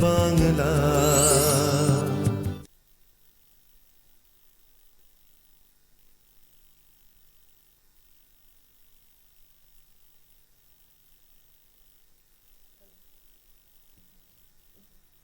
বাংলা।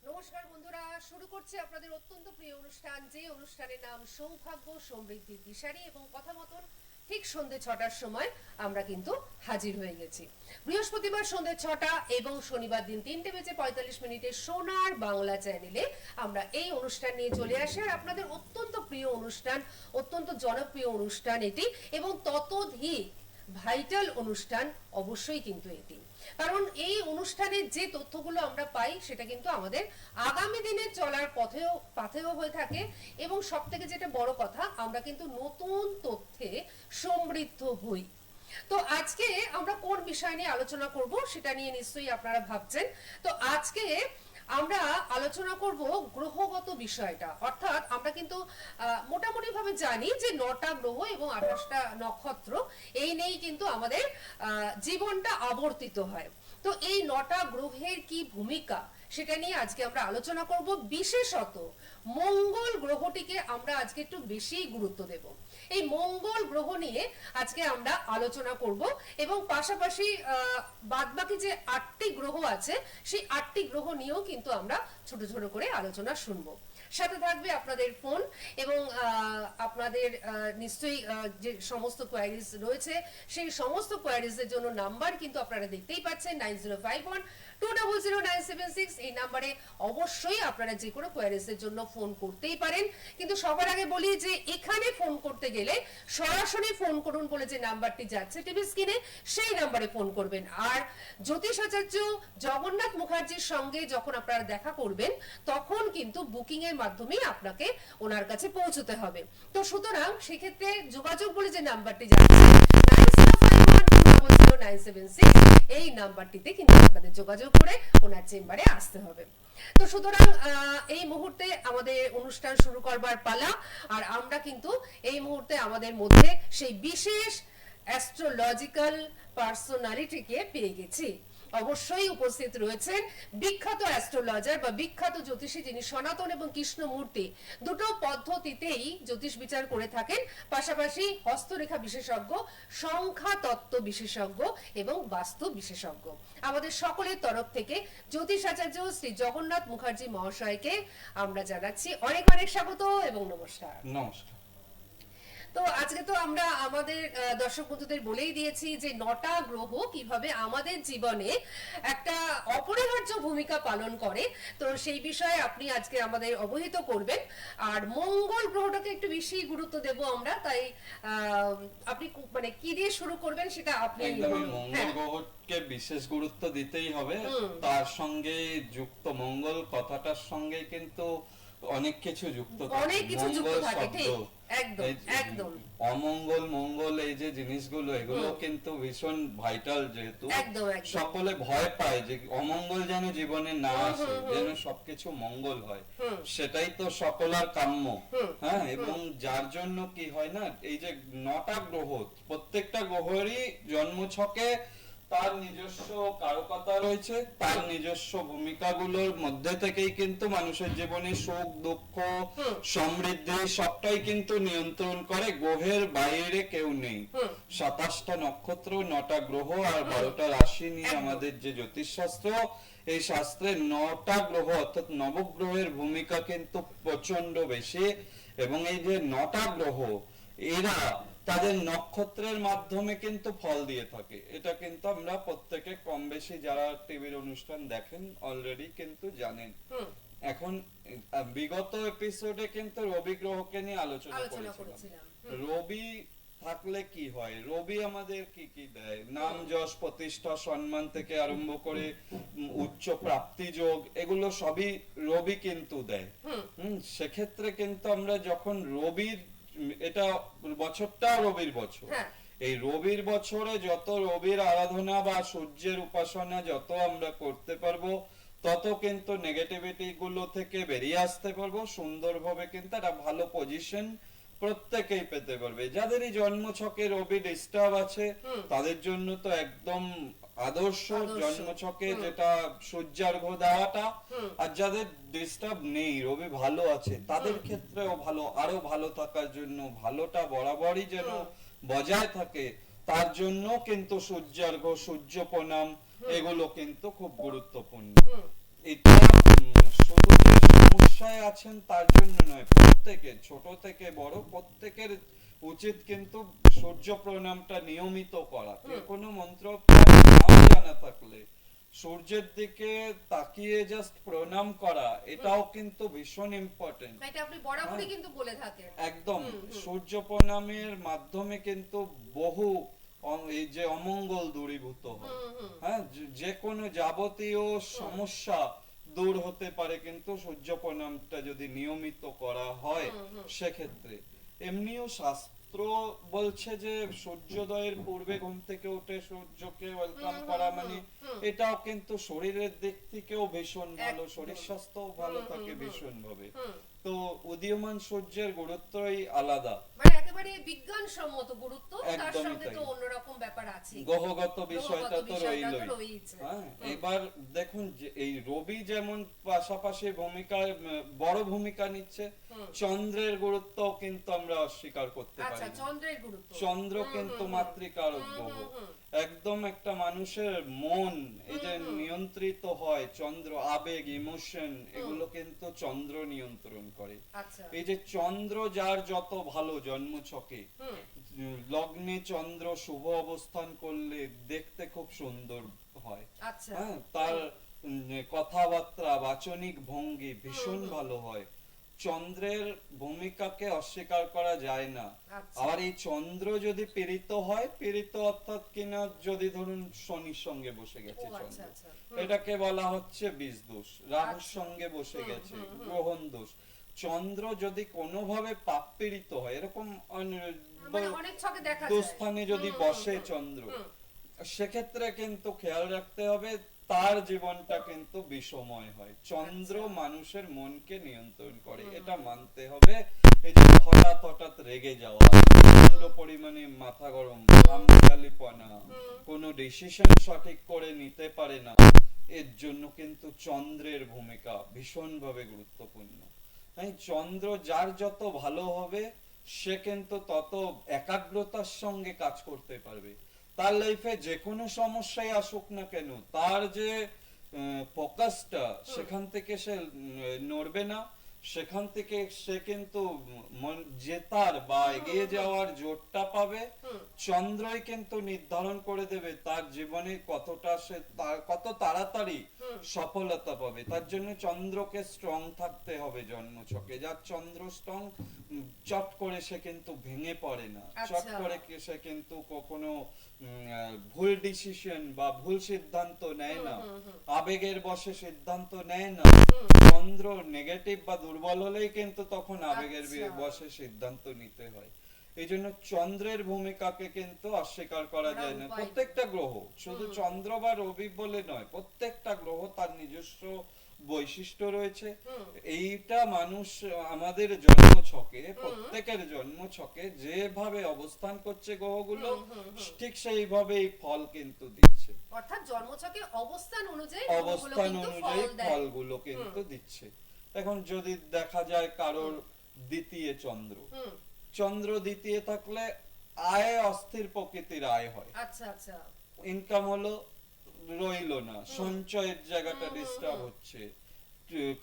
নমস্কার বন্ধুরা, শুরু করছি আপনাদের অত্যন্ত প্রিয় অনুষ্ঠান, যে অনুষ্ঠানের নাম সৌভাগ্য সমৃদ্ধির দিশারি, এবং কথা মতন ঠিক সন্ধ্যে 6টার সময় আমরা কিন্তু হাজির হয়ে গেছি। বৃহস্পতিবার সন্ধ্যে 6টা এবং শনিবার দিন 3:45 সোনার বাংলা চ্যানেলে আমরা এই অনুষ্ঠান নিয়ে চলে আসি। আর আপনাদের অত্যন্ত প্রিয় অনুষ্ঠান, অত্যন্ত জনপ্রিয় অনুষ্ঠান এটি, এবং ততোধিক ভাইটাল অনুষ্ঠান অবশ্যই কিন্তু এটি। কারণ এই অনুষ্ঠানের যে তথ্যগুলো আমরা পাই সেটা কিন্তু আমাদের আগামী দিনে চলার পথেও হয়ে থাকে, এবং সব থেকে যেটা বড় কথা, আমরা কিন্তু নতুন তথ্যে সমৃদ্ধ হই। তো আজকে আমরা কোন বিষয় নিয়ে আলোচনা করব সেটা নিয়ে নিশ্চয়ই আপনারা ভাবছেন। তো আজকে আমরা আলোচনা করব গ্রহগত বিষয়টা, অর্থাৎ আমরা কিন্তু মোটামুটি ভাবে জানি যে 9টা গ্রহ এবং 28টা নক্ষত্র, এই নিয়েই কিন্তু আমাদের জীবনটা আবর্তিত হয়। তো এই 9টা গ্রহের কি ভূমিকা সেটা নিয়ে আজকে আমরা আলোচনা করব। বিশেষত মঙ্গল গ্রহটিকে আমরা আজকে একটু বেশি গুরুত্ব দেব। এই মঙ্গল গ্রহ নিয়ে আজকে আমরা আলোচনা করব, এবং পাশাপাশি বাদবাকি যে 8টি গ্রহ আছে সেই 8টি গ্রহ নিয়েও কিন্তু আমরা ছোট ছোট করে আলোচনা শুনবো। সাথে থাকবে আপনাদের ফোন, এবং আপনাদের নিশ্চয়ই যে সমস্ত কোয়ারিজ রয়েছে সেই সমস্ত কোয়ারিজের জন্য নাম্বার কিন্তু আপনারা দেখতেই পাচ্ছেন, 9051200976। এই নাম্বারে অবশ্যই আপনারা যে কোনো কোয়ারিজের জন্য ফোন করতেই পারেন। কিন্তু সবার আগে বলি যে এখানে ফোন করতে গেলে সরাসরি ফোন করুন বলে যে নাম্বারটি যাচ্ছে টিভি স্ক্রিনে, সেই নাম্বারে ফোন করবেন। আর জ্যোতিষাচার্য জগন্নাথ মুখার্জির সঙ্গে যখন আপনারা দেখা করবেন তখন কিন্তু বুকিং এর মাধ্যমে আপনাকে ওনার কাছে পৌঁছতে হবে। তো সুতরাং সেক্ষেত্রে যোগাযোগ বলে যে নাম্বারটি যাচ্ছে 9051200976, এই নাম্বারটিতে কিন্তু আপনাদের যোগাযোগ করে ওনার চেম্বারে আসতে হবে। তো সুতরাং এই মুহূর্তে আমাদের অনুষ্ঠান শুরু করবার পালা, আর আমরা কিন্তু এই মুহূর্তে আমাদের মধ্যে সেই বিশেষ অ্যাস্ট্রোলজিক্যাল পার্সোনালিটিকে পেয়ে গেছি। অবশ্যই উপস্থিত রয়েছেন বিখ্যাত অ্যাস্ট্রোলজার বা বিখ্যাত জ্যোতিষী, যিনি সনাতন এবং কৃষ্ণমূর্তি দুটো পদ্ধতিতেই জ্যোতিষ বিচার করে থাকেন, পাশাপাশি হস্তরেখা বিশেষজ্ঞ, সংখ্যা তত্ত্ব বিশেষজ্ঞ এবং বাস্তু বিশেষজ্ঞ। আমাদের সকলের তরফ থেকে জ্যোতিষাচার্য শ্রী জগন্নাথ মুখার্জি মহাশয়কে আমরা জানাচ্ছি অনেক অনেক স্বাগত এবং নমস্কার। নমস্কার। তো আজকে তো আমরা আমাদের দর্শক বন্ধুদের বলেই দিয়েছি যে 9টা গ্রহ কিভাবে আমাদের জীবনে একটা অপরিহার্য ভূমিকা পালন করে। তো সেই বিষয়ে আপনি আজকে আমাদের অবহিত করবেন। আর মঙ্গল গ্রহটাকে একটু বেশি গুরুত্ব দেব আমরা, তাই আপনি মানে কি দিয়ে শুরু করবেন সেটা আপনি। একদমই মঙ্গল গ্রহকে বিশেষ গুরুত্ব দিতেই হবে। তার সঙ্গে যুক্ত মঙ্গল কথাটার সঙ্গে কিন্তু অনেক কিছু যুক্ত থাকে, ঠিক একদম একদম। অমঙ্গল মঙ্গল এই যে জিনিসগুলো, এগুলো কিন্তু ভীষণ ভাইটাল, যেহেতু সকলে ভয় পায় যে অমঙ্গল যেন জীবনে না আসে, যেন সবকিছু মঙ্গল হয়, সেটাই তো সকলের কাম্য। হ্যাঁ, এবং যার জন্য কি হয় না, এই যে 9টা গ্রহ, প্রত্যেকটা গ্রহেরই জন্মছকে তার নিজস্ব কারকতা রয়েছে, তার নিজস্ব ভূমিকাগুলোর মধ্যে থেকেই কিন্তু মানুষের জীবনে সুখ দুঃখ সমৃদ্ধি সবটাই কিন্তু নিয়ন্ত্রণ করে। গ্রহের বাইরে কেউ নেই। 27টা নক্ষত্র, 9টা গ্রহ আর 12টা রাশি নিয়ে আমাদের যে জ্যোতিষ শাস্ত্র, এই শাস্ত্রে 9টা গ্রহ অর্থাৎ নবগ্রহের ভূমিকা কিন্তু প্রচন্ড বেশি। এবং এই যে 9টা গ্রহ, এরা তাদের নক্ষত্রের মাধ্যমে কিন্তু ফল দিয়ে থাকে। এটা কিন্তু আমরা প্রত্যেকে কম বেশি যারা টিভির অনুষ্ঠান দেখেন অলরেডি কিন্তু জানেন। এখন বিগত এপিসোডে কিন্তু রবি গ্রহকে নিয়ে আলোচনা করেছিলাম। রবি থাকলে কি হয়, রবি আমাদের কি কি দেয়, নাম যশ প্রতিষ্ঠা সম্মান থেকে আরম্ভ করে উচ্চ প্রাপ্তি যোগ, এগুলো সবই রবি কিন্তু দেয়। সেক্ষেত্রে কিন্তু আমরা যখন রবির, এটা বছরটা রবির বছর, এই রবির বছরে যত রবির আরাধনা বা সূর্যের উপাসনা যত আমরা করতে পারবো, তত কিন্তু নেগেটিভিটি গুলো থেকে বেরিয়ে আসতে পারবো সুন্দরভাবে। কিন্তু একটা ভালো পজিশন প্রত্যেকেই পেতে পারবে। যাদেরই জন্ম ছকে রবি ডিস্টার্ব আছে তাদের জন্য তো একদম আদর্শ জন্ম ছকে যেটা সূর্যার্ঘ্য দেওয়াটা। আর যাদের ডিস্টার্ব নেই, রবি ভালো আছে, তাদের ক্ষেত্রেও ভালো, আরো ভালো থাকার জন্য, ভালোটা বরাবরই যেন বজায় থাকে, তার জন্য কিন্তু সূর্যার্ঘ্য, সূর্য প্রণাম এগুলো কিন্তু খুব গুরুত্বপূর্ণ। এটা শুধু যে সমস্যায় আছেন তার জন্য নয়, প্রত্যেকের ছোট থেকে বড় প্রত্যেকের উচিত কিন্তু সূর্য প্রণামটা নিয়মিত করা। কোনো মন্ত্র নাও জানা থাকলে সূর্যের দিকে তাকিয়ে জাস্ট প্রণাম করা, এটাও কিন্তু ভীষণ ইম্পর্টেন্ট। এটা আপনি বরাবরই কিন্তু বলে থাকেন। একদম সূর্য প্রণামের মাধ্যমে কিন্তু বহু এই যে অমঙ্গল দূরীভূত হয়। হ্যাঁ, যে কোনো যাবতীয় সমস্যা দূর হতে পারে কিন্তু সূর্য প্রণামটা যদি নিয়মিত করা হয় সেক্ষেত্রে। এমনিও শাস্ত্র বলছে যে সূর্যোদয়ের পূর্বে ঘুম থেকে উঠে সূর্যকে ওয়েলকাম করা মানে এটাও কিন্তু শরীরের দিক থেকেও ভীষণ ভালো, শরীর স্বাস্থ্য ভালো থাকে ভীষণ ভাবে। তো উদীয়মান সূর্যের গুরুত্বই আলাদা, মানে একেবারে বিজ্ঞানসম্মত গুরুত্ব, তার সঙ্গে তো অন্যরকম ব্যাপার আছে, গ্রহগত বিষয়টা তো রইলই। হ্যাঁ, এবার দেখুন যে এই রবি যেমন পাশাপাশি বড় ভূমিকা নিচ্ছে, চন্দ্রের গুরুত্ব কিন্তু আমরা অস্বীকার করতে পারি না। চন্দ্রের গুরুত্ব, চন্দ্র কিন্তু মাতৃকারক গ্রহ। একদম একটা মানুষের মন এই যে নিয়ন্ত্রিত হয়, চন্দ্র আবেগ, ইমোশন এগুলো কিন্তু চন্দ্র নিয়ন্ত্রণ করে। এই যে চন্দ্র যার যত ভালো জন্ম ছকে, লগ্নে চন্দ্র শুভ অবস্থান করলে দেখতে খুব সুন্দর হয়। হ্যাঁ, তার কথাবার্তা, বাচনিক ভঙ্গি ভীষণ ভালো হয়। চন্দ্রের ভূমিকাকে অস্বীকার করা যায় না। আর এই চন্দ্র যদি পীড়িত হয়, পীড়িত অর্থাৎ কিনা যদি ধরুন শনির সঙ্গে বসে গেছে চন্দ্র, এটাকে বলা হচ্ছে বীজ দোষ। রাহুর সঙ্গে বসে গেছে, গ্রহণ দোষ। চন্দ্র যদি কোনোভাবে পাপ পীড়িত হয়, এরকম দুস্থানে যদি বসে চন্দ্র, সেক্ষেত্রে কিন্তু খেয়াল রাখতে হবে তার জীবনটা কিন্তু বিষময় হয়। চন্দ্র মানুষের মনকে নিয়ন্ত্রণ করে, এটা মানতে হবে। এই যে হঠাৎ রেগে যাওয়া, প্রচন্ড পরিমাণে মাথা গরম, আমজালিপনা, কোনো ডিসিশন সঠিক করে নিতে পারে না, এর জন্য কিন্তু চন্দ্রের ভূমিকা ভীষণ ভাবে গুরুত্বপূর্ণ। তাই চন্দ্র যার যত ভালো হবে সে কিন্তু তত একাগ্রতার সঙ্গে কাজ করতে পারবে। তার লাইফে যে কোনো সমস্যায় আসুক না কেন, তার যে ফোকাসটা সেখান থেকে সে নড়বে না, সেখান থেকে সে কিন্তু জেতার বা এগিয়ে যাওয়ার জোরটা পাবে। চন্দ্রই কিন্তু নির্ধারণ করে দেবে তার জীবনে কতটা সে কত তাড়াতাড়ি সফলতা পাবে। তার জন্য চন্দ্রকে স্ট্রং থাকতে হবে জন্ম ছকে। যার চন্দ্র স্ট্রং, চট করে সে কিন্তু ভেঙে পড়ে না, চট করে সে কিন্তু কখনো ভুল ডিসিশন বা ভুল সিদ্ধান্ত নেয় না, আবেগের বশে সিদ্ধান্ত নেয় না। চন্দ্র নেগেটিভ বা দুর্বল হলেই কিন্তু তখন আবেগের বশে সিদ্ধান্ত নিতে হয়। এই জন্য চন্দ্রের ভূমিকাকে কিন্তু অস্বীকার করা যায় না। প্রত্যেকটা গ্রহ, শুধু চন্দ্র বা রবি বলে নয়, প্রত্যেকটা গ্রহ তার নিজস্ব বৈশিষ্ট্য রয়েছে। এইটা মানুষ আমাদের জন্ম ছকে, প্রত্যেকের জন্ম ছকে যেভাবে অবস্থান করছে গ্রহগুলো, ঠিক সেইভাবেই ফল কিন্তু দিচ্ছে। অর্থাৎ জন্ম ছকে অবস্থান অনুযায়ী ফলগুলো কিন্তু দিচ্ছে। এখন যদি দেখা যায় কারোর দ্বিতীয় চন্দ্র, চন্দ্র দ্বিতীয় থাকলে আয় অস্থির প্রকৃতির আয় হয়। ইনকাম হলো রইলো না, সঞ্চয়ের জায়গাটা ডিস্টার্ব হচ্ছে,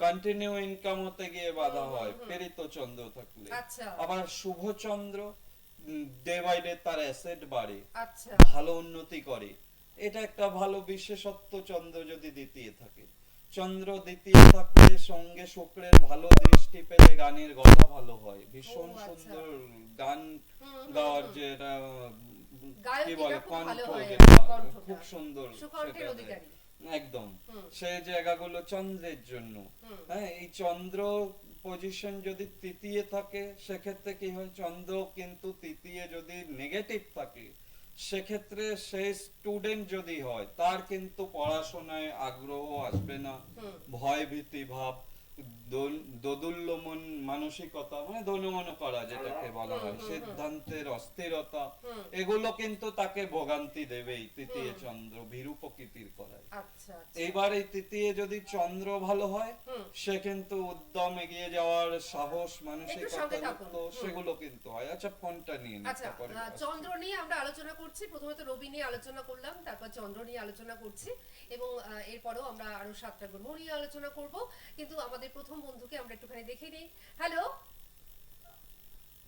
কন্টিনিউ ইনকাম হতে গিয়ে বাধা হয় প্রেরিত চন্দ্র থাকলে। আবার শুভ চন্দ্র ডে বাই ডে তার অ্যাসেট বাড়ে, ভালো উন্নতি করে, এটা একটা ভালো বিশেষত্ব চন্দ্র যদি দ্বিতীয় থাকে। চন্দ্র দ্বিতীয় থাকলে সঙ্গে শুক্রের ভালো দৃষ্টি পেলে গানের গলা ভালো হয়, ভীষণ সুন্দর গান গাওয়ার যে কি বলে কণ্ঠ, খুব সুন্দর একদম, সেই জায়গাগুলো চন্দ্রের জন্য। হ্যাঁ, এই চন্দ্র পজিশন যদি তৃতীয় থাকে সেক্ষেত্রে কি হয়, চন্দ্র কিন্তু তৃতীয় যদি নেগেটিভ থাকে সেক্ষেত্রে সেই স্টুডেন্ট যদি হয় তার কিন্তু পড়াশোনায় আগ্রহ আসবে না, ভয় ভীতি ভাব, দোদুল্যমন মানসিকতা, মানে দোনমন করা যেটাকে বলা হয়, সিদ্ধান্তের অস্থিরতা, এগুলো কিন্তু তাকে ভোগান্তি দেবেই তৃতীয় চন্দ্র ভীরু প্রকৃতির করায়। আচ্ছা, এইবার এই তৃতীয় যদি চন্দ্র ভালো হয়, সে কিন্তু উদ্যম, এগিয়ে যাওয়ার সাহস, মানসিকতা যুক্ত, সেগুলো কিন্তু হয়। আচ্ছা, ফোনটা নিয়ে নিই, আচ্ছা, তারপরে চন্দ্র নিয়ে আমরা আলোচনা করছি। প্রথমে তো রবি নিয়ে আলোচনা করলাম, তারপর চন্দ্র নিয়ে আলোচনা করছি, এবং এরপরেও আমরা আরো 7টা গ্রহ নিয়ে আলোচনা করব। কিন্তু আমাদের প্রথম বন্ধুকে আমরা একটুখানি দেখে নিই। হ্যালো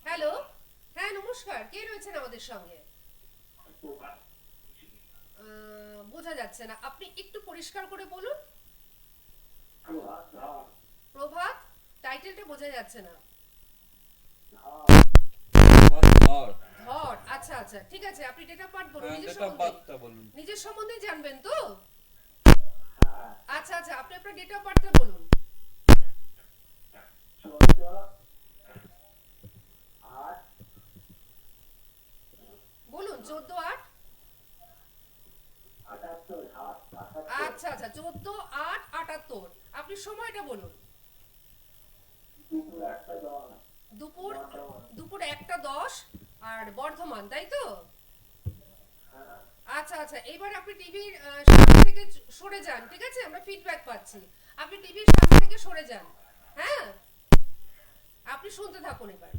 হ্যালো, হ্যাঁ নমস্কার, কে রয়েছেন আমাদের সঙ্গে? বোঝা যাচ্ছে না, আপনি একটু পরিষ্কার করে বলুন। প্রভাত, টাইটেলটা বোঝা যাচ্ছে না। ধর। ধর, আচ্ছা আচ্ছা, ঠিক আছে, আপনি ডেট অফ বার্থ বলুন, নিজের সম্বন্ধে জানবেন তো? আচ্ছা আচ্ছা, আপনি আপনার ডেট অফ বার্থটা বলুন। বলুন 14/8। আচ্ছা আচ্ছা, 14/8/78। আপনি সময়টা বলুন। দুপুর দুপুর 1টা 10, আর বর্ধমান, তাই তো? আচ্ছা আচ্ছা, এবার আপনি টিভির সামনে থেকে সরে যান, ঠিক আছে? আমরা ফিডব্যাক পাচ্ছি। আপনি টিভির সামনে থেকে সরে যান, হ্যাঁ? আপনি শুনতে থাকুন এবার।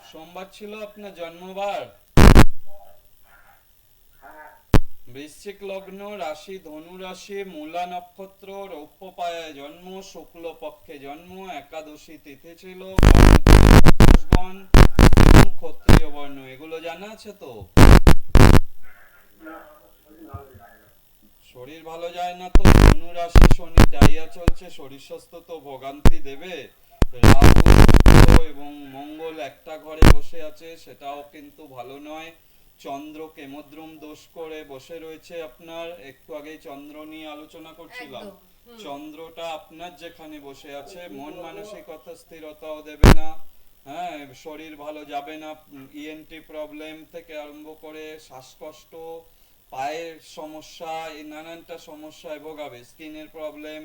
সোমবার ছিল আপনার জন্মবার। বৃশ্চিক লগ্ন, রাশি ধনু রাশি, মূলা নক্ষত্র, রৌপ্য পায়ায় জন্ম, শুক্ল পক্ষে জন্ম, একাদশী তিথি ছিল, বর্ণ এবং ক্ষত্রিয় বর্ণ। এগুলো জানা আছে তো? শরীর ভালো যায় না তো? ধনু রাশি, শনি ডাইয়া চলছে, শরীর স্বাস্থ্য তো ভোগান্তি দেবে। রাহু, শুক্র এবং মঙ্গল একটা ঘরে বসে আছে, সেটাও কিন্তু ভালো নয়। চন্দ্র কেমদ্রুম দোষ করে বসে রয়েছে আপনার। একটু আগেই চন্দ্র নিয়ে আলোচনা করছিলাম। চন্দ্রটা আপনার যেখানে বসে আছে, মন মানসিকতা স্থিরতাও দেবে না, হ্যাঁ, শরীর ভালো যাবে না। ইএনটি প্রবলেম থেকে আরম্ভ করে শ্বাসকষ্ট, পায়ের সমস্যা, এই নানানটা সমস্যায় ভোগাবে। স্কিনের প্রবলেম,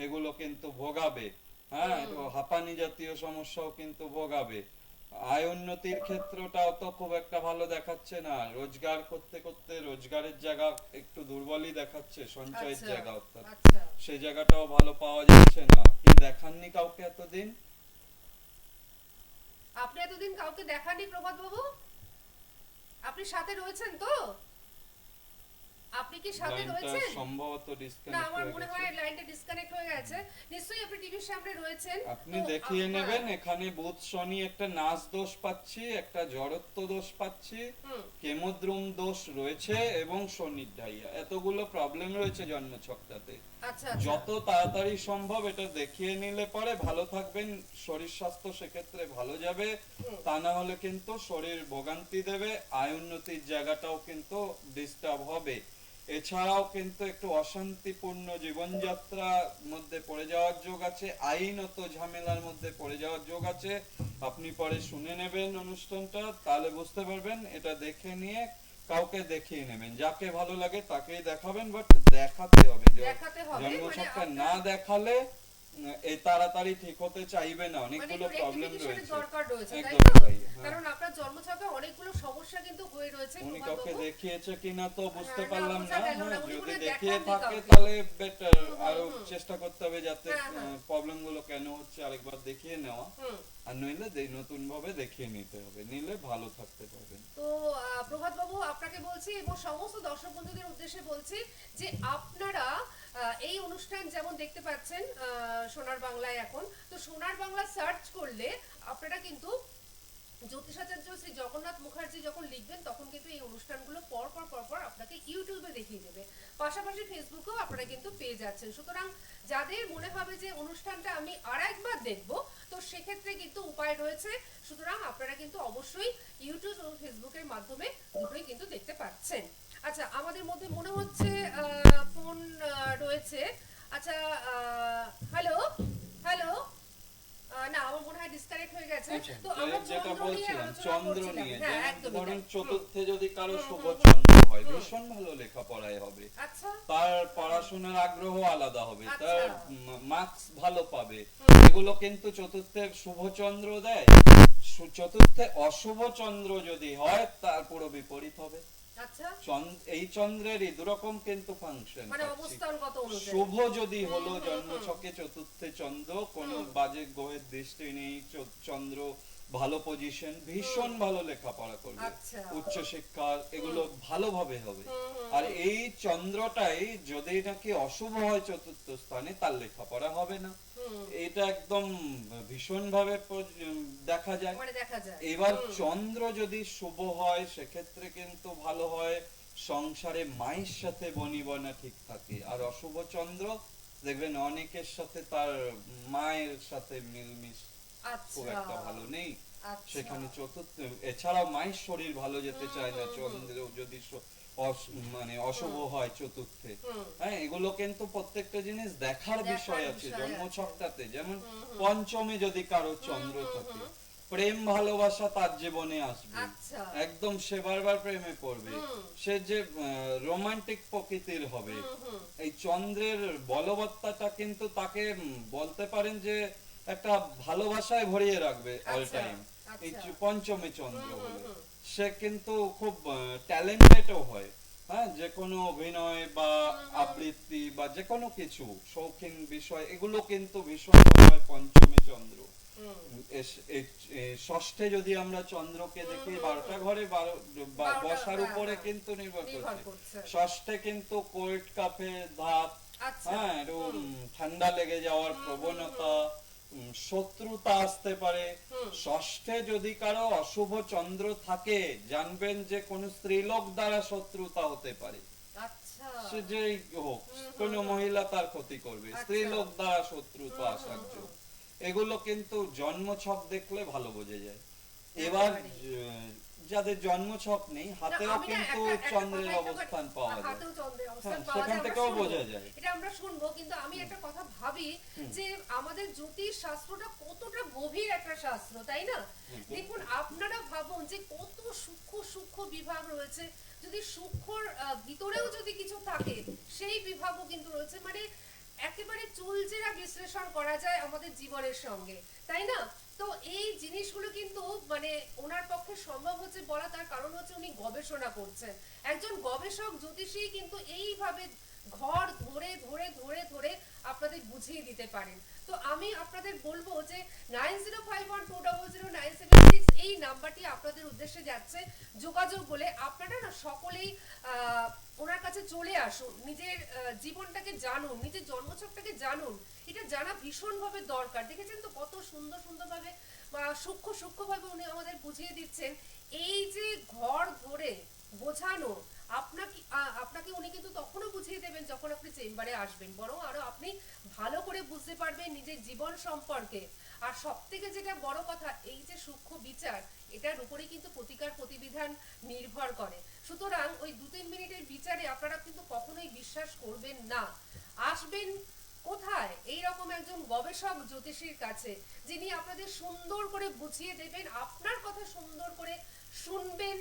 এগুলো কিন্তু ভোগাবে, হ্যাঁ, হাঁপানি জাতীয় সমস্যাও কিন্তু ভোগাবে। আয় উন্নতির ক্ষেত্রটাও তো খুব একটা ভালো দেখাচ্ছে না। রোজগার করতে করতে রোজগারের জায়গা একটু দুর্বলই দেখাচ্ছে, সঞ্চয়ের জায়গা অর্থাৎ সেই জায়গাটাও ভালো পাওয়া যাচ্ছে না। কি দেখাননি কাউকে এতদিন? আপনি এতদিন কাউকে দেখাননি প্রভাত বাবু? আপনি সাথে রয়েছেন তো? আপনি কি সাথে রয়েছেন? সম্ভবত ডিসকানেক্ট না, আমার হয়ে মনে গেছে। হয় লাইনটা ডিসকানেক্ট হয়ে গেছে। নিশ্চয়ই আপনি টিভির সামনে রয়েছেন। আপনি দেখিয়ে নেবেন। এখানে বুধ শনি একটা নাশ দোষ পাচ্ছি, একটা জড়ত্ব দোষ পাচ্ছি, কেমদ্রুম দোষ রয়েছে এবং শনির ডাইয়া, এতগুলো প্রবলেম রয়েছে জন্মছকটাতে। আচ্ছা, যত তাড়াতাড়ি সম্ভব এটা দেখিয়ে নিলে পরে ভালো থাকবেন, শরীর স্বাস্থ্য সেক্ষেত্রে ভালো যাবে। তা না হলে কিন্তু শরীর ভোগান্তি দেবে, আয় উন্নতির জায়গাটাও কিন্তু ডিস্টার্ব হবে। এছাড়াও কিন্তু একটু অশান্তিপূর্ণ জীবনযাত্রার মধ্যে পড়ে যাওয়ার যোগ আছে, আইনত ঝামেলার মধ্যে পড়ে যাওয়ার যোগ আছে। আপনি পরে শুনে নেবেন অনুষ্ঠানটা, তাহলে বুঝতে পারবেন। এটা দেখে নিয়ে কাউকে দেখিয়ে নেবেন, যাকে ভালো লাগে তাকেই দেখাবেন, বাট দেখাতে হবে। জন্মছকটা না দেখালে এই তাড়াতাড়ি ঠিক হতে চাইবে না, অনেকগুলো প্রবলেম রয়েছে। দরকার রয়েছে, তাই একদম তো? তাই, কারণ আপনার জন্মছকে অনেকগুলো সমস্যা কিন্তু হয়ে রয়েছে। উনি কাউকে দেখিয়েছে কিনা তো বুঝতে পারলাম না। যদি উনি দেখিয়ে দেখাননি থাকে কাউকে। তাহলে বেটার, আরো চেষ্টা করতে হবে যাতে প্রবলেম গুলো কেন হচ্ছে আরেকবার দেখিয়ে নেওয়া, আর নইলে নতুন ভাবে দেখিয়ে নিতে হবে, নিলে ভালো থাকতে পারবেন। তো প্রভাত বাবু, আপনাকে বলছি এবং সমস্ত দর্শক বন্ধুদের উদ্দেশ্যে বলছি যে আপনারা এই অনুষ্ঠান যেমন দেখতে পাচ্ছেন সোনার বাংলায় এখন, তো সোনার বাংলা সার্চ করলে আপনারা কিন্তু জ্যোতিষাচার্য শ্রী জগন্নাথ মুখার্জি যখন লিখবেন, তখন কিন্তু এই অনুষ্ঠানগুলো পর পর আপনাকে ইউটিউবে দেখিয়ে দেবে। পাশাপাশি ফেসবুকেও আপনারা কিন্তু পেয়ে যাচ্ছেন। সুতরাং যাদের মনে হবে যে অনুষ্ঠানটা আমি আরেকবার দেখব, তো সেক্ষেত্রে কিন্তু উপায় রয়েছে। সুতরাং আপনারা কিন্তু অবশ্যই ইউটিউব এবং ফেসবুকের মাধ্যমে দুটোই কিন্তু দেখতে পাচ্ছেন। আচ্ছা, আমাদের মধ্যে মনে হচ্ছে ফোন রয়েছে। আচ্ছা, হ্যালো হ্যালো, না আমার মনে হয় ডিসকানেক্ট হয়ে গেছে। আচ্ছা, তো আমরা যেটা চন্দ্র নিয়ে বলছিলাম আলোচনা চন্দ্র করছিলাম। নিয়ে, হ্যাঁ যেমন একদমই ধরুন তাই। চতুর্থে যদি কারো শুভ চন্দ্র হয়, ভীষণ ভালো লেখাপড়ায় হবে, আচ্ছা তার পড়াশোনার আগ্রহ আলাদা হবে, আচ্ছা। তার মার্কস ভালো পাবে, এগুলো কিন্তু চতুর্থে শুভ চন্দ্র দেয়। চতুর্থে অশুভ চন্দ্র যদি হয় তার পুরো বিপরীত হবে। আচ্ছা এই চন্দ্রেরই দুরকম কিন্তু ফাংশন, মানে অবস্থানগত অনুযায়ী। শুভ যদি হলো জন্মছকে চতুর্থে চন্দ্র, কোন বাজে গ্রহের দৃষ্টি নেই, চন্দ্র ভালো পজিশন, ভীষণ ভালো লেখাপড়া করবে, আচ্ছা। উচ্চ শিক্ষা এগুলো ভালোভাবে হবে। আর এই চন্দ্রটাই যদি নাকি অশুভ হয় চতুর্থ স্থানে, তার লেখাপড়া হবে না। এটা একদম ভীষণ ভাবে দেখা যায়। মানে দেখা যায়। এবার চন্দ্র যদি শুভ হয় সেক্ষেত্রে কিন্তু ভালো হয়, সংসারে মায়ের সাথে বনিবনা ঠিক থাকে। আর অশুভ চন্দ্র দেখবেন অনেকের সাথে তার মায়ের সাথে মিলমিশ খুব আচ্ছা একটা ভালো নেই। আচ্ছা। সেখানে চতুর্থ, এছাড়াও মায়ের শরীর ভালো যেতে চায় না চন্দ্র যদি মানে অশুভ হয় চতুর্থে। হ্যাঁ, এগুলো কিন্তু প্রত্যেকটা জিনিস দেখার বিষয় আছে জন্মছকটাতে। যেমন পঞ্চমে যদি কারো চন্দ্র থাকে, প্রেম ভালোবাসা তার জীবনে আসবে, আচ্ছা। একদম সে বারবার প্রেমে পড়বে, সে যে রোমান্টিক প্রকৃতির হবে। এই চন্দ্রের বলবত্তাটা কিন্তু তাকে বলতে পারেন যে একটা ভালোবাসায় ভরিয়ে রাখবে অল টাইম। এই পঞ্চমে চন্দ্র হলে সে কিন্তু খুব ট্যালেন্টেডও হয়। হ্যাঁ, যে কোনো অভিনয় বা আবৃত্তি বা যে কোনো কিছু শৌখিন বিষয়, এগুলো কিন্তু ভীষণ ভালো হয় পঞ্চমে চন্দ্র। ষষ্ঠে যদি আমরা চন্দ্রকে দেখি 12টা ঘরে বসার উপরে কিন্তু নির্ভর করছে। ষষ্ঠে কিন্তু কোল্ড কাফে ধাপ, হ্যাঁ, ঠান্ডা লেগে যাওয়ার প্রবণতা, শত্রুতা আসতে পারে। ষষ্ঠে যদি কারো অশুভ চন্দ্র থাকে, জানবেন যে কোন স্ত্রীলোক দ্বারা শত্রুতা হতে পারে। সে যেই হোক, কোন মহিলা তার ক্ষতি করবে, স্ত্রীলোক দ্বারা শত্রুতা আসার যোগ, এগুলো কিন্তু জন্মছক দেখলে ভালো বোঝা যায়। এবার যাদের জন্মছক নেই, হাতেও কিন্তু চন্দ্রের অবস্থান পাওয়া যায়, সেখান থেকেও বোঝা যায়। এটা আমরা শুনবো, কিন্তু আমি একটা কথা ভাবি যে আমাদের জ্যোতিষ শাস্ত্রটা কতটা গভীর একটা শাস্ত্র, তাই না? দেখুন আপনারা ভাবুন যে কত সূক্ষ্ম সূক্ষ্ম বিভাগ রয়েছে। যদি সূক্ষ্মর ভিতরেও যদি কিছু থাকে, সেই বিভাগও কিন্তু রয়েছে। মানে একেবারে চুলচেরা বিশ্লেষণ করা যায় আমাদের জীবনের সঙ্গে, তাই না? তো এই জিনিসগুলো কিন্তু মানে ওনার পক্ষে সম্ভব হচ্ছে বলা, তার কারণ হচ্ছে উনি গবেষণা করছেন। একজন গবেষক জ্যোতিষী কিন্তু এইভাবে ঘর ধরে ধরে ধরে ধরে আপনাদের বুঝিয়ে দিতে পারেন। তো আমি আপনাদের বলবো যে 9051200976 এই নাম্বারটি আপনাদের উদ্দেশ্যে যাচ্ছে, যোগাযোগ বলে আপনারা না সকলেই ওনার কাছে চলে আসুন, নিজের জীবনটাকে জানুন, নিজের জন্মছকটাকে জানুন। এটা জানা ভীষণভাবে দরকার। দেখেছেন তো কত সুন্দর সুন্দরভাবে বা সূক্ষ্ম সূক্ষ্মভাবে উনি আমাদের বুঝিয়ে দিচ্ছেন। এই যে ঘর ধরে বোঝানো, আপনাকে উনি কিন্তু তখনও বুঝিয়ে দেবেন যখন আপনি চেম্বারে আসবেন, বরং আরো আপনি ভালো করে বুঝতে পারবেন নিজের জীবন সম্পর্কে। আর সব থেকে যেটা বড় কথা, এই যে সূক্ষ্ম বিচার, এটার উপরে কিন্তু প্রতিকার প্রতিবিধান নির্ভর করে। সুতরাং ওই 2-3 মিনিটের বিচারে আপনারা কিন্তু কখনোই বিশ্বাস করবেন না। আসবেন কোথায়? এইরকম একজন গবেষক জ্যোতিষীর কাছে, যিনি আপনাদের সুন্দর করে বুঝিয়ে দেবেন, আপনার কথা সুন্দর করে শুনবেন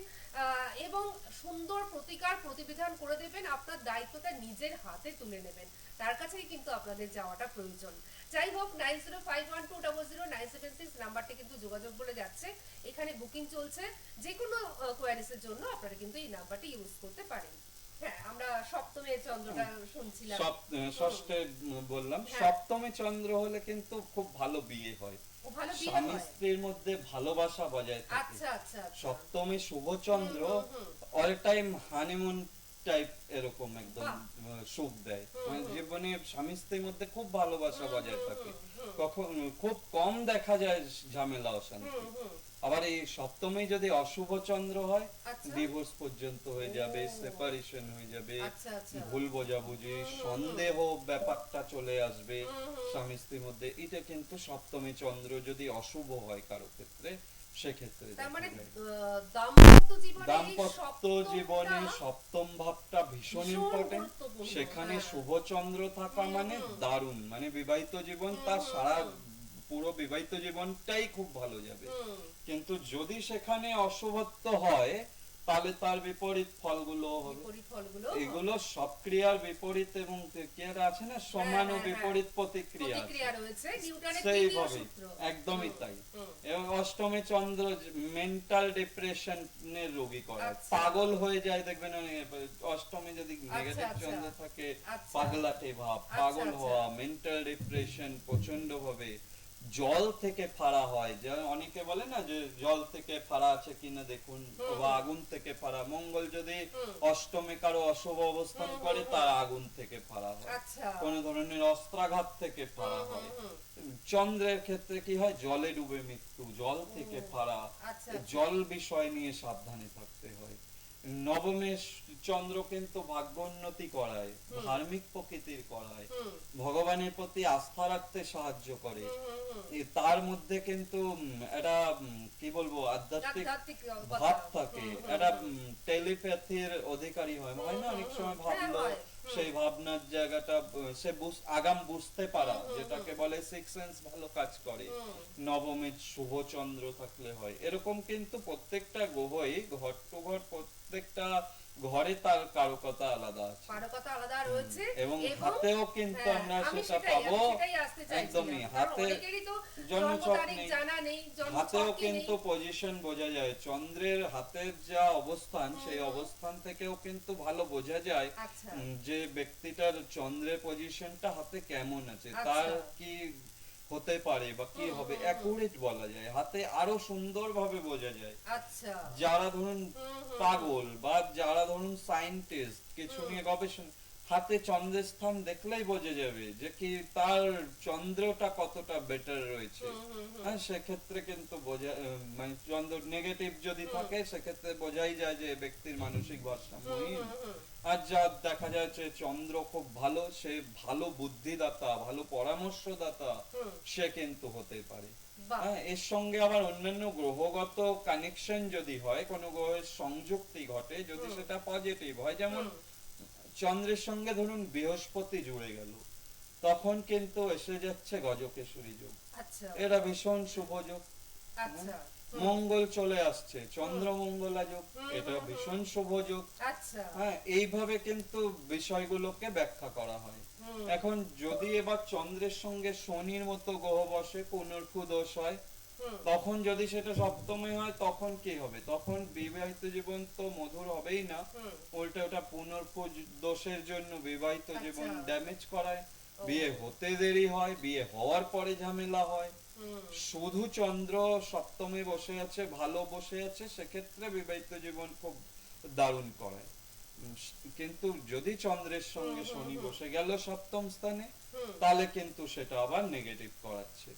এবং সুন্দর প্রতিকার প্রতিবিধান করে দেবেন। আপনার দায়িত্বটা নিজের হাতে তুলে নেবেন, তার কাছেই কিন্তু আপনাদের যাওয়াটা প্রয়োজন। যাই হোক, 9051200976 নাম্বারটি কিন্তু যোগাযোগ বলে যাচ্ছে। এখানে বুকিং চলছে। যে কোনো কোয়ারিজের জন্য আপনারা কিন্তু এই নাম্বারটি ইউজ করতে পারেন। হ্যাঁ, আমরা সপ্তমে চন্দ্রটা শুনছিলাম। ষষ্ঠে বললাম, সপ্তমে চন্দ্র হলে কিন্তু খুব ভালো বিয়ে হয়, স্বামী স্ত্রীর মধ্যে ভালোবাসা বজায় থাকে। আচ্ছা আচ্ছা। সপ্তমে শুভ চন্দ্র অল টাইম হানিমুন টাইপ, এরকম একদম সুখ দেয়, মানে জীবনে স্বামী স্ত্রীর মধ্যে খুব ভালোবাসা বজায় থাকে, কখন খুব কম দেখা যায় ঝামেলা অশান্তি। আবার এই সপ্তমে যদি অশুভ চন্দ্র হয়, ডিভোর্স পর্যন্ত হয়ে যাবে, সেপারেশন হয়ে যাবে, ভুল বোঝাবুঝি, সন্দেহ ব্যাপারটা চলে আসবে স্বামী স্ত্রীর মধ্যে। এটা কিন্তু সপ্তমে চন্দ্র যদি অশুভ হয় কারো ক্ষেত্রে, সেক্ষেত্রে দাম্পত্য জীবনে সপ্তম ভাবটা ভীষণ ইম্পর্টেন্ট। সেখানে শুভ চন্দ্র থাকা মানে দারুণ, মানে বিবাহিত জীবন তার সারা পুরো বিবাহিত জীবনটাই খুব ভালো যাবে। কিন্তু যদি সেখানে অশুভত্ব হয় তাহলে তার বিপরীত ফলগুলো হবে। এগুলো সব ক্রিয়ার বিপরীত এবং ক্রিয়ার আছে না, সমান ও বিপরীত প্রতিক্রিয়া সেইভাবে একদমই তাই। এবং অষ্টমী চন্দ্র মেন্টাল ডিপ্রেশনের রোগী করে, পাগল হয়ে যায় দেখবেন। অষ্টমী যদি নেগেটিভ চন্দ্র থাকে, পাগলাটে ভাব, পাগল হওয়া, মেন্টাল ডিপ্রেশন প্রচন্ড ভাবে, জল থেকে ফাড়া হয়। যে অনেকে বলে না যে জল থেকে ফাড়া আছে কিনা দেখুন, বা আগুন থেকে ফাড়া। মঙ্গল যদি অষ্টমে কারো অশুভ অবস্থান করে তার আগুন থেকে ফাড়া হয়, কোন ধরনের অস্ত্রাঘাত থেকে ফাড়া হয়। চন্দ্রের ক্ষেত্রে কি হয়, জলে ডুবে মৃত্যু, জল থেকে ফাড়া, জল বিষয় নিয়ে সাবধানে থাকতে হয়। নবমে চন্দ্র কিন্তু ভাগ্যোন্নতি করায়, ধার্মিক প্রকৃতির করায়, ভগবানের প্রতি আস্থা রাখতে সাহায্য করে। তার মধ্যে কিন্তু একটা কি বলবো আধ্যাত্মিক ভাব থাকে, একটা টেলিপ্যাথির অধিকারী হয় না, অনেক সময় ভাবলো সেই ভাবনার জায়গাটা সে আগাম বুঝতে পারা, যেটাকে বলে সিক্স সেন্স ভালো কাজ করে। নবমীর শুভ চন্দ্র থাকলে হয় এরকম। কিন্তু প্রত্যেকটা গ্রহই ঘর টু ঘর, প্রত্যেকটা ঘরে তার কারকতা আলাদা আছে, এবং হাতেও কিন্তু আমরা সেটা পাবো। একদমই হাতে জন্মছক নেই, হাতেও কিন্তু পজিশন বোঝা যায়। চন্দ্রের হাতের যা অবস্থান, সেই অবস্থান থেকেও কিন্তু ভালো বোঝা যায় যে ব্যক্তিটার চন্দ্রের পজিশনটা হাতে কেমন আছে, তার কি হতে পারে বা কি হবে, অ্যাকুরেট বলা যায়, হাতে আরো সুন্দর ভাবে বোঝা যায়। যারা ধরুন পাগল বা যারা ধরুন সায়েন্টিস্ট, কিছু নিয়ে গবেষণা, হাতে চন্দ্রের স্থান দেখলেই বোঝা যাবে যে কি তার চন্দ্রটা কতটা বেটার রয়েছে। হ্যাঁ, সেক্ষেত্রে কিন্তু বোঝা, মানে চন্দ্র নেগেটিভ যদি থাকে সেক্ষেত্রে বোঝাই যায় যে ব্যক্তির মানসিক ভারসাম্যহীন। আর যা দেখা যাচ্ছে চন্দ্র খুব ভালো, সে ভালো বুদ্ধিদাতা, ভালো পরামর্শদাতা সে কিন্তু হতে পারে। হ্যাঁ, এর সঙ্গে আবার অন্যান্য গ্রহগত কানেকশন যদি হয়, কোনো গ্রহের সংযুক্তি ঘটে, যদি সেটা পজিটিভ হয়, যেমন চন্দ্রের সঙ্গে ধরুন বৃহস্পতি জুড়ে গেল, তখন কিন্তু এসে যাচ্ছে গজকেশরী যোগ। এটা ভীষণ শুভ যোগ। মঙ্গল চলে আসছে, চন্দ্র মঙ্গলা যোগ, এটা ভীষণ শুভ যোগ। হ্যাঁ, এইভাবে কিন্তু বিষয়গুলোকে ব্যাখ্যা করা হয়। এখন যদি এবার চন্দ্রের সঙ্গে শনির মতো গ্রহ বসে, পুনর্ফু দোষ হয়, তখন যদি সেটা সপ্তমে হয় তখন কি হবে? তখন বিবাহিত জীবন তো মধুর হবেই না, উল্টে ওটা পুনর্ফু দোষের জন্য বিবাহিত জীবন ড্যামেজ করায়, বিয়ে হতে দেরি হয়, বিয়ে হওয়ার পরে ঝামেলা হয়। শুধু চন্দ্র সপ্তমে বসে আছে, ভালো বসে আছে, সেক্ষেত্রে বিবাহিত জীবন খুব দারুণ করায়। কিন্তু যদি চন্দ্রের সঙ্গে শনি বসে গেল সপ্তম স্থানে, তাহলে কিন্তু সেটা আবার নেগেটিভ করাচ্ছে।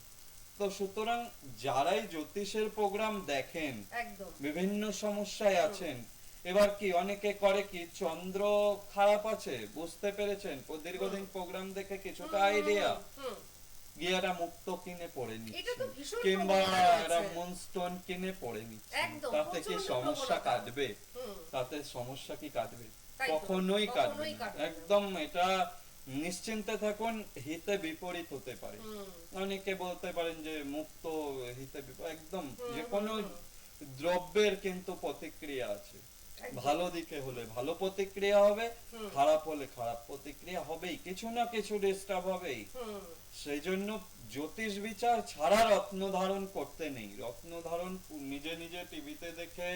তো সুতরাং যারাই জ্যোতিষের প্রোগ্রাম দেখেন, বিভিন্ন সমস্যায় আছেন, এবার কি অনেকে করে কি, চন্দ্র খারাপ আছে বুঝতে পেরেছেন, দীর্ঘদিন প্রোগ্রাম দেখে কিছুটা আইডিয়া, গিয়ে একটা মুক্ত কিনে পড়ে নিচ্ছে, কিংবা একটা মুনস্টোন কিনে পড়ে নিচ্ছে। তাতে কি সমস্যা কাটবে? তাতে সমস্যা কি কাটবে? কখনোই কাটবে না। একদম এটা নিশ্চিন্তে থাকুন, হিতে বিপরীত হতে পারে। অনেকে বলতে পারেন যে মুক্ত হিতে বিপরীত, একদম যে কোনো দ্রব্যের কিন্তু প্রতিক্রিয়া আছে। ভালো দিকে হলে ভালো প্রতিক্রিয়া হবে, খারাপ হলে খারাপ প্রতিক্রিয়া হবেই, কিছু না কিছু ডিস্টার্ব হবেই। সেই জন্য জ্যোতিষ বিচার ছাড়া রত্ন ধারণ করতে নেই। রত্ন ধারণ নিজে নিজে টিভিতে দেখে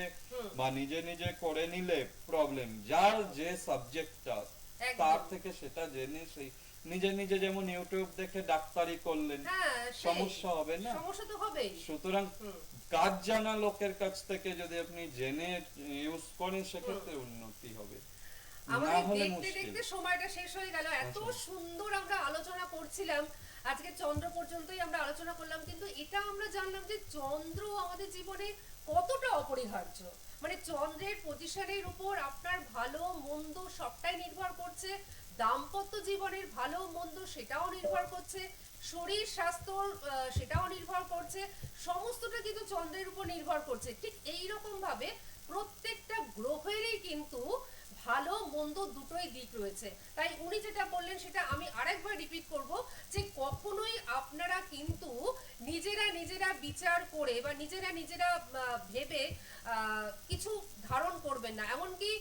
বা নিজে নিজে করে নিলে প্রবলেম। যার যে সাবজেক্টটা, তার থেকে সেটা জেনে সেই নিজে নিজে, যেমন ইউটিউব দেখে ডাক্তারি করলেন, সমস্যা হবে না? সুতরাং কাজ জানা লোকের কাছ থেকে যদি আপনি জেনে ইউজ করেন, সেক্ষেত্রে উন্নতি হবে। আমাদের দেখতে দেখতে সময়টা শেষ হয়ে গেল। এত সুন্দর আমরা আলোচনা করছিলাম, আজকে চন্দ্র পর্যন্তই আমরা আলোচনা করলাম, কিন্তু এটা আমরা জানলাম যে চন্দ্র আমাদের জীবনে কতটা অপরিহার্য। মানে চন্দ্রের পজিশনের উপর আপনার ভালো মন্দ সবটাই নির্ভর করছে, দাম্পত্য জীবনের ভালো মন্দ সেটাও নির্ভর করছে, শরীর স্বাস্থ্য সেটাও নির্ভর করছে, সমস্তটা কিন্তু চন্দ্রের উপর নির্ভর করছে। ঠিক এই রকম ভাবে প্রত্যেকটা গ্রহেরই কিন্তু ভালো মন্দ দুটোই দিক রয়েছে। তাই উনি যেটা বললেন সেটা আমি আরেকবার রিপিট করব, যে কখনোই আপনারা কিন্তু নিজেরা বিচার করে বা নিজেরা ভেবে কিছু ধারণ করবেন না, এমনকি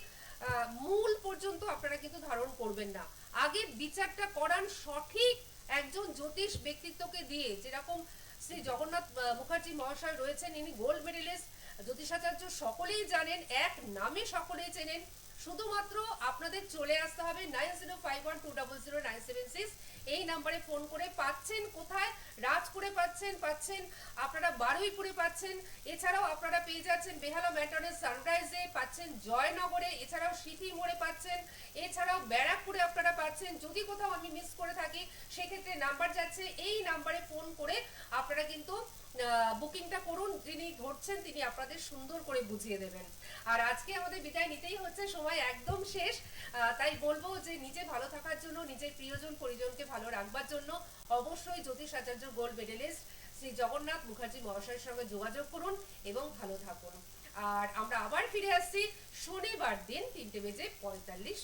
মূল পর্যন্ত আপনারা কিন্তু ধারণ করবেন না। আগে বিচারটা করান সঠিক একজন জ্যোতিষ ব্যক্তিত্বকে দিয়ে, যেরকম শ্রী জগন্নাথ মুখার্জি মহাশয় রয়েছেন, ইনি গোল্ড মেডেলিস্ট জ্যোতিষাচার্য, সকলেই জানেন, এক নামে সকলেই চেনেন। শুধুমাত্র আপনাদের চলে আসতে হবে 9051200976 এই নাম্বারে ফোন করে। পাচ্ছেন কোথায়? রাজপুরে পাচ্ছেন আপনারা বারুইপুরে পাচ্ছেন, এছাড়াও আপনারা পেয়ে যাচ্ছেন বেহালা ম্যাটার্নেস সানরাইজে, পাচ্ছেন জয়নগরে, এছাড়াও সিটি মোড়ে পাচ্ছেন, এছাড়াও ব্যারাকপুরে আপনারা পাচ্ছেন। যদি কোথাও আমি মিস করে থাকি সেক্ষেত্রে নাম্বার যাচ্ছে, এই নাম্বারে ফোন করে আপনারা কিন্তু বুকিংটা করুন। যিনি ধরছেন তিনি আপনাদের সুন্দর করে বুঝিয়ে দেবেন। আর আজকে আমাদের বিদায় নিতেই হচ্ছে, সময় একদম শেষ। তাই বলবো যে নিজে ভালো থাকার জন্য, নিজের প্রিয়জন পরিজনকে ভালো রাখবার জন্য অবশ্যই জ্যোতিষ আচার্য গোল্ড মেডেলিস্ট শ্রী জগন্নাথ মুখার্জি মহাশয়ের সঙ্গে যোগাযোগ করুন এবং ভালো থাকুন। আর আমরা আবার ফিরে আসছি শনিবার দিন 3:45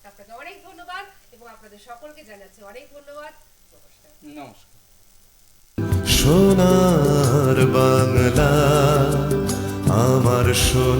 আপনাকে অনেক ধন্যবাদ এবং আপনাদের সকলকে জানাচ্ছি অনেক ধন্যবাদ। নমস্কার। নমস্কার। সোনার বাংলা আমার সোনা।